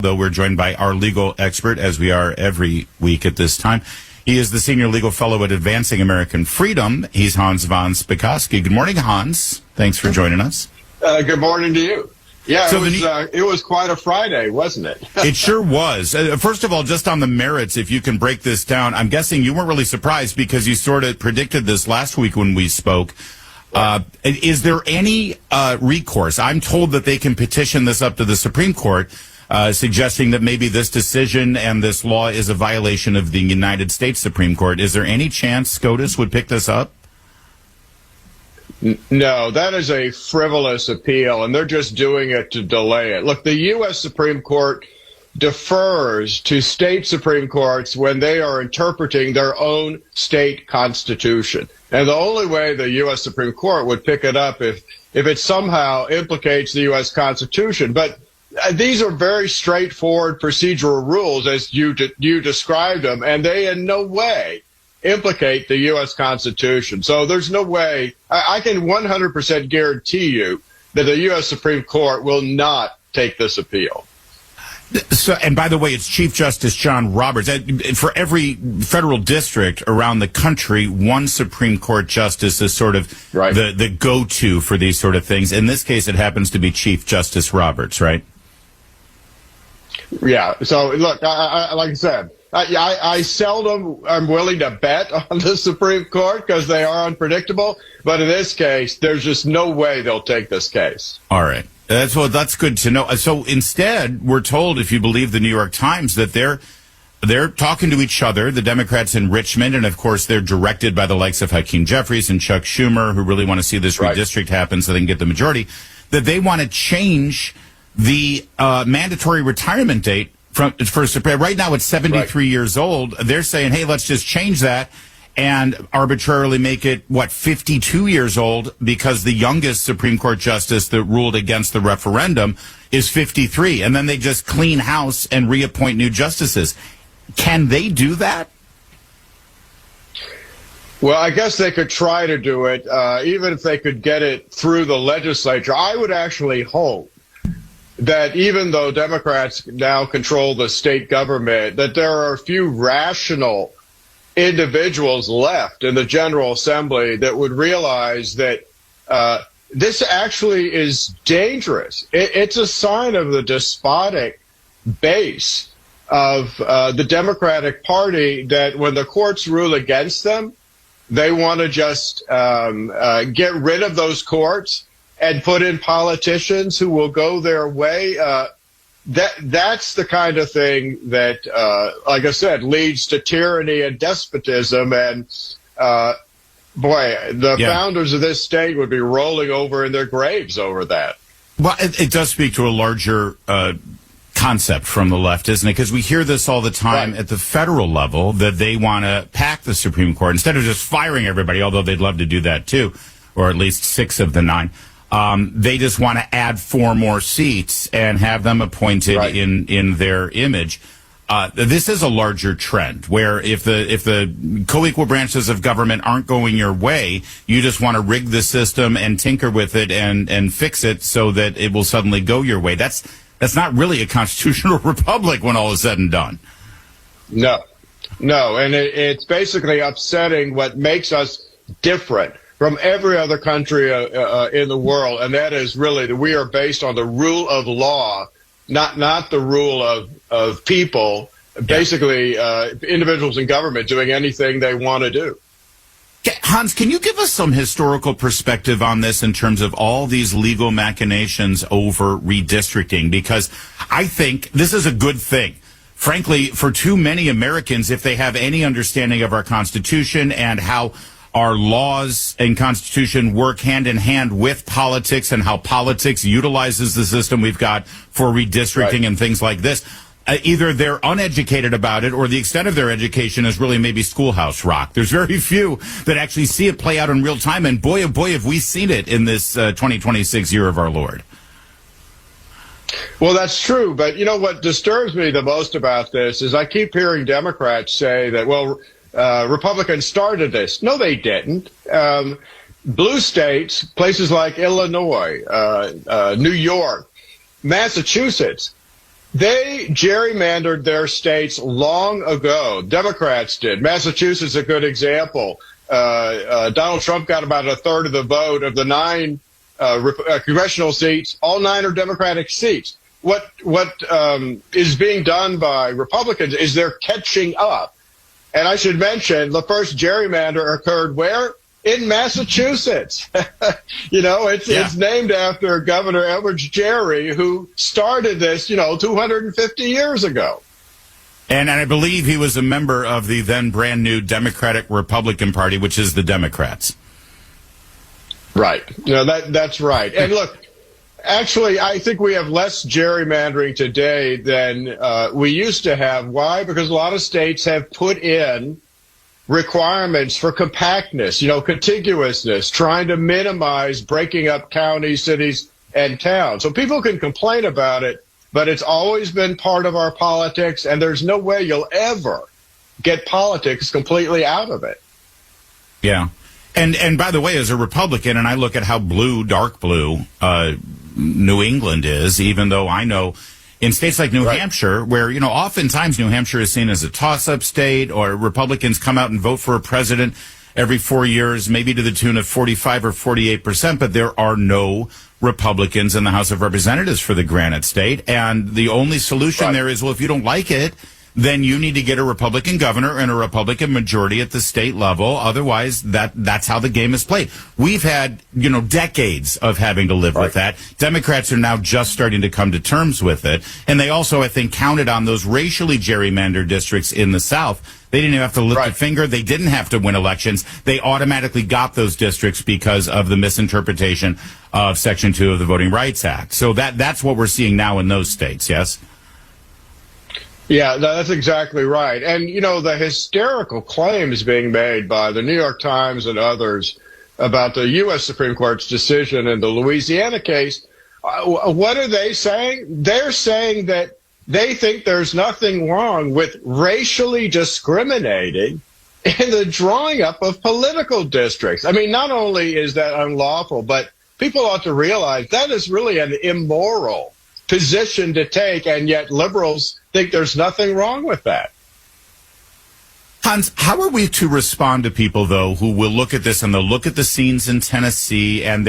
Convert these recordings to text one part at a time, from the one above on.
Though we're joined by our legal expert, as we are every week at this time. He is the Senior Legal Fellow at Advancing American Freedom. He's Hans von Spakovsky. Good morning, Hans. Thanks for joining us. Good morning to you. Yeah, so it was quite a Friday, wasn't it? It sure was. First of all, just on the merits, if you can break this down, I'm guessing you weren't really surprised because you sort of predicted this last week when we spoke. Is there any recourse? I'm told that they can petition this up to the Supreme Court, suggesting that maybe this decision and this law is a violation of the United States Supreme Court. Is there any chance SCOTUS would pick this up? No, that is a frivolous appeal, and they're just doing it to delay it. Look, the U.S. Supreme Court defers to state Supreme Courts when they are interpreting their own state constitution. And the only way the U.S. Supreme Court would pick it up if it somehow implicates the U.S. Constitution. But these are very straightforward procedural rules, as you described them, and they in no way implicate the U.S. Constitution. So there's no way. I can 100% guarantee you that the U.S. Supreme Court will not take this appeal. So, and by the way, it's Chief Justice John Roberts. For every federal district around the country, one Supreme Court justice is sort of right. the go-to for these sort of things. In this case, it happens to be Chief Justice Roberts, right? Yeah. So, look, like I said, I seldom am willing to bet on the Supreme Court because they are unpredictable. But in this case, there's just no way they'll take this case. All right. That's good to know. So instead, we're told, if you believe the New York Times, that they're talking to each other, the Democrats in Richmond, and of course they're directed by the likes of Hakeem Jeffries and Chuck Schumer, who really want to see this redistrict happen so they can get the majority, that they want to change the mandatory retirement date for Supreme. Right now it's 73 years old. They're saying, hey, let's just change that and arbitrarily make it, 52 years old, because the youngest Supreme Court justice that ruled against the referendum is 53. And then they just clean house and reappoint new justices. Can they do that? Well, I guess they could try to do it, even if they could get it through the legislature. I would actually hope that even though Democrats now control the state government, that there are a few rational individuals left in the General Assembly that would realize that this actually is dangerous. It's a sign of the despotic base of the Democratic Party that when the courts rule against them, they want to just get rid of those courts and put in politicians who will go their way. That's the kind of thing that, like I said, leads to tyranny and despotism. And the founders of this state would be rolling over in their graves over that. Well, it does speak to a larger concept from the left, isn't it? Because we hear this all the time at the federal level, that they want to pack the Supreme Court instead of just firing everybody, although they'd love to do that too, or at least 6 of the 9. They just want to add 4 more seats and have them appointed in their image. This is a larger trend where if the co-equal branches of government aren't going your way, you just want to rig the system and tinker with it and fix it so that it will suddenly go your way. That's not really a constitutional republic when all is said and done. No, and it's basically upsetting what makes us different from every other country in the world, and that is really that we are based on the rule of law, not the rule of people, basically individuals in government doing anything they want to do. Hans, can you give us some historical perspective on this in terms of all these legal machinations over redistricting? Because I think this is a good thing. Frankly, for too many Americans, if they have any understanding of our Constitution and how our laws and Constitution work hand in hand with politics and how politics utilizes the system we've got for redistricting and things like this, either they're uneducated about it or the extent of their education is really maybe schoolhouse rock. There's very few that actually see it play out in real time. And boy, oh boy, have we seen it in this 2026 year of our Lord. Well, that's true. But you know what disturbs me the most about this is I keep hearing Democrats say that, well, Republicans started this. No, they didn't. Blue states, places like Illinois, New York, Massachusetts, They gerrymandered their states long ago. Democrats did. Massachusetts is a good example. Donald Trump got about a third of the vote of the 9 congressional seats. All 9 are Democratic seats. What is being done by Republicans is they're catching up. And I should mention the first gerrymander occurred where? In Massachusetts. It's named after Governor Edwards Gerry, who started this, 250 years ago. And I believe he was a member of the then brand new Democratic Republican Party, which is the Democrats. Right. That's right. And look, actually, I think we have less gerrymandering today than we used to have. Why? Because a lot of states have put in requirements for compactness, contiguousness, trying to minimize breaking up counties, cities, and towns. So people can complain about it, but it's always been part of our politics, and there's no way you'll ever get politics completely out of it. Yeah. And by the way, as a Republican, and I look at how blue, dark blue, New England is, even though I know in states like New Hampshire, where, oftentimes New Hampshire is seen as a toss-up state, or Republicans come out and vote for a president every 4 years, maybe to the tune of 45 or 48%, but there are no Republicans in the House of Representatives for the Granite State. And the only solution there is, well, if you don't like it, then you need to get a Republican governor and a Republican majority at the state level. Otherwise, that's how the game is played. We've had, decades of having to live with that. Democrats are now just starting to come to terms with it. And they also, I think, counted on those racially gerrymandered districts in the South. They didn't even have to lift a finger. They didn't have to win elections. They automatically got those districts because of the misinterpretation of Section 2 of the Voting Rights Act. So that's what we're seeing now in those states, yes? Yeah, that's exactly right. And, the hysterical claims being made by the New York Times and others about the U.S. Supreme Court's decision in the Louisiana case, what are they saying? They're saying that they think there's nothing wrong with racially discriminating in the drawing up of political districts. I mean, not only is that unlawful, but people ought to realize that is really an immoral position to take, and yet liberals think there's nothing wrong with that. Hans, how are we to respond to people, though, who will look at this and they'll look at the scenes in Tennessee and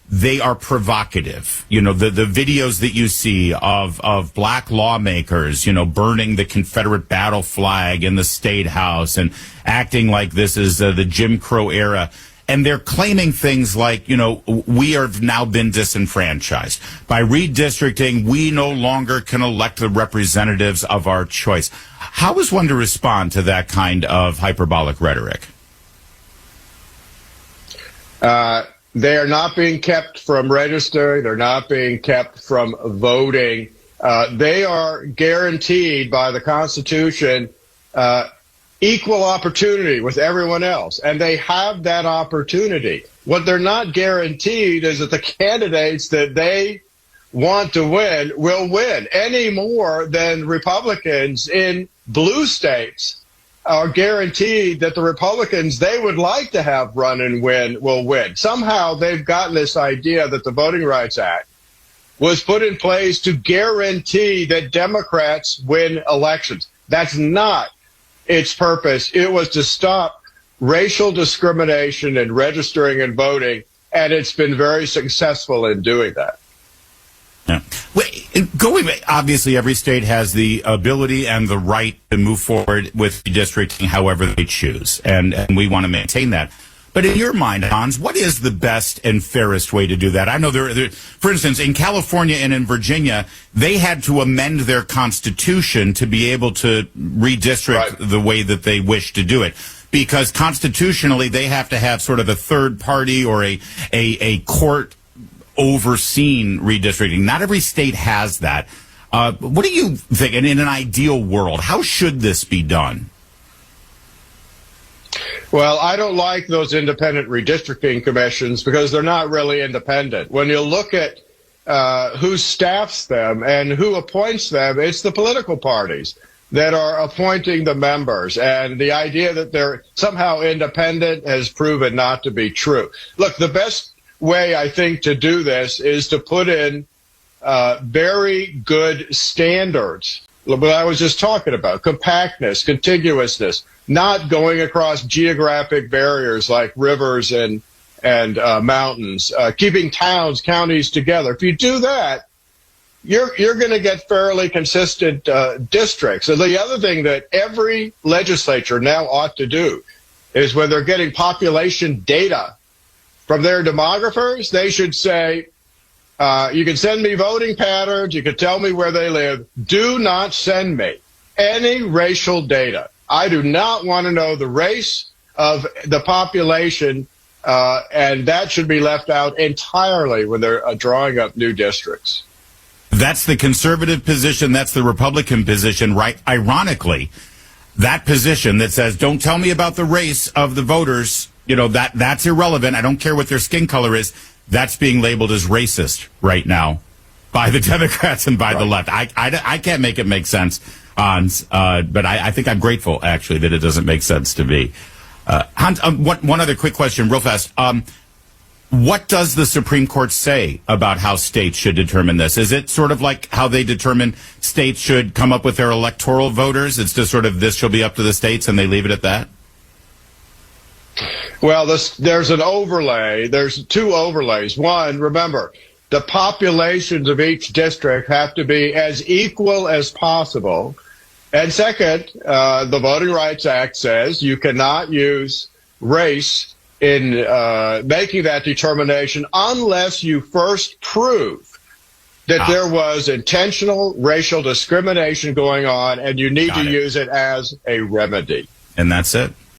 they are provocative. The videos that you see of black lawmakers, burning the Confederate battle flag in the State House and acting like this is the Jim Crow era. And they're claiming things like, we have now been disenfranchised. By redistricting, we no longer can elect the representatives of our choice. How is one to respond to that kind of hyperbolic rhetoric? They are not being kept from registering. They're not being kept from voting. They are guaranteed by the Constitution equal opportunity with everyone else, and they have that opportunity. What they're not guaranteed is that the candidates that they want to win will win, any more than Republicans in blue states are guaranteed that the Republicans they would like to have run and win will win. Somehow they've gotten this idea that the Voting Rights Act was put in place to guarantee that Democrats win elections. That's not its purpose. It was to stop racial discrimination in registering and voting, and it's been very successful in doing that. Yeah. Obviously, every state has the ability and the right to move forward with redistricting however they choose, and we want to maintain that. But in your mind, Hans, what is the best and fairest way to do that? I know for instance, in California and in Virginia, they had to amend their constitution to be able to redistrict the way that they wish to do it. Because constitutionally, they have to have sort of a third party or a court overseen redistricting. Not every state has that. What do you think? And in an ideal world, how should this be done? Well, I don't like those independent redistricting commissions because they're not really independent. When you look at who staffs them and who appoints them, it's the political parties that are appointing the members. And the idea that they're somehow independent has proven not to be true. Look, the best way, I think, to do this is to put in very good standards. What I was just talking about, compactness, contiguousness, not going across geographic barriers like rivers and mountains, keeping towns, counties together. If you do that, you're going to get fairly consistent districts. And the other thing that every legislature now ought to do is when they're getting population data from their demographers, they should say, you can send me voting patterns, you can tell me where they live. Do not send me any racial data. I do not want to know the race of the population, and that should be left out entirely when they're drawing up new districts. That's the conservative position. That's the Republican position, right? Ironically, that position that says, don't tell me about the race of the voters, that's irrelevant. I don't care what their skin color is. That's being labeled as racist right now by the Democrats and by the left. I can't make it make sense, Hans, but I think I'm grateful, actually, that it doesn't make sense to me. Hans, one other quick question, real fast. What does the Supreme Court say about how states should determine this? Is it sort of like how they determine states should come up with their electoral voters? It's just sort of this shall be up to the states and they leave it at that? Well, there's an overlay. There's two overlays. One, remember, the populations of each district have to be as equal as possible. And second, the Voting Rights Act says you cannot use race in making that determination unless you first prove that there was intentional racial discrimination going on, and you need to use it as a remedy. And that's it.